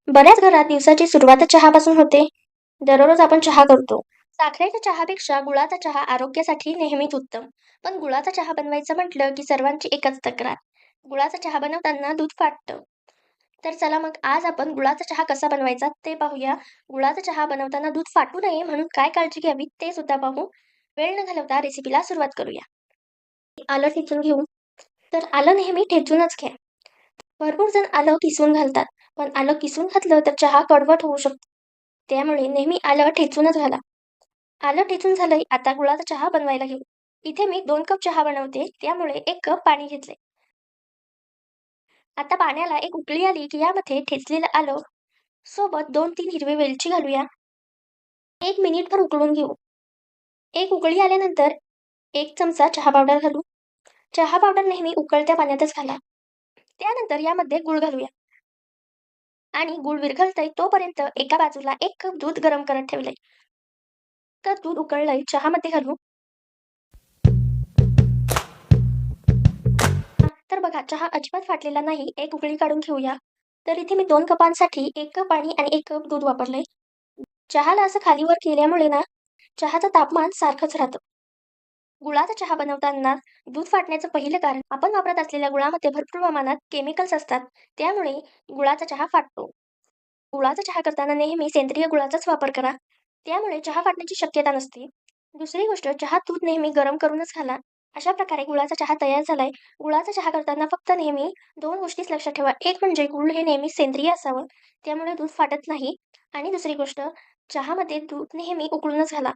बऱ्याच घरात दिवसाची सुरुवात चहापासून होते. दररोज आपण चहा करतो. साखरेच्या चहापेक्षा गुळाचा चहा आरोग्यासाठी नेहमीच उत्तम. पण गुळाचा चहा बनवायचं म्हटलं की सर्वांची एकच तक्रार. गुळाचा चहा बनवताना दूध फाटतं. तर चला मग आज आपण गुळाचा चहा कसा बनवायचा ते पाहूया. गुळाचा चहा बनवताना दूध फाटू नये म्हणून काय काळजी घ्यावी ते सुद्धा पाहू. वेळ न घालवता रेसिपीला सुरुवात करूया. आलं ठेचून घेऊ. तर आलं नेहमी ठेचूनच घ्या. भरपूर जण आलं किसून घालतात, पण आलं किसून घातलं तर चहा कडवट होऊ शकतो. त्यामुळे नेहमी आलं ठेचूनच घाला. आलं ठेचून झालंय, आता गुळाचा चहा बनवायला घेऊ. इथे मी 2 कप चहा बनवते, त्यामुळे 1 कप पाणी घेतले. आता पाण्याला एक उकळी आली की यामध्ये ठेचलेलं आलं सोबत 2-3 हिरवी वेलची घालूया. 1 मिनिटभर उकळून घेऊ. एक उकळी आल्यानंतर 1 चमचा चहा पावडर घालू. चहा पावडर नेहमी उकळत्या पाण्यातच घाला. त्यानंतर यामध्ये गूळ घालूया आणि गूळ विरघळतंय तोपर्यंत एका बाजूला 1 कप दूध गरम करत ठेवलंय. तर दूध उकळलंय, चहामध्ये घालू. तर बघा चहा अजिबात फाटलेला नाही. एक उकळी काढून घेऊया. तर इथे मी 2 कपांसाठी 1 कप पाणी आणि 1 कप दूध वापरलंय. चहाला असं खालीवर केल्यामुळे ना चहाचं तापमान सारखंच राहतं. गुळाचा चहा बनवताना दूध फाटण्याचं पहिलं कारण आपण वापरत असलेल्या गुळामध्ये भरपूर प्रमाणात केमिकल्स असतात. त्यामुळे गुळाचा चहा फाटतो. गुळाचा चहा करताना नेहमी सेंद्रिय गुळाचाच वापर करा. त्यामुळे चहा फाटण्याची शक्यता नसते. दुसरी गोष्ट चहात दूध नेहमी गरम करूनच घाला. अशा प्रकारे गुळाचा चहा तयार झालाय. गुळाचा चहा करताना फक्त नेहमी 2 गोष्टीच लक्षात ठेवा. एक म्हणजे गूळ हे नेहमी सेंद्रिय असावं, त्यामुळे दूध फाटत नाही. आणि दुसरी गोष्ट चहामध्ये दूध नेहमी उकळूनच घाला.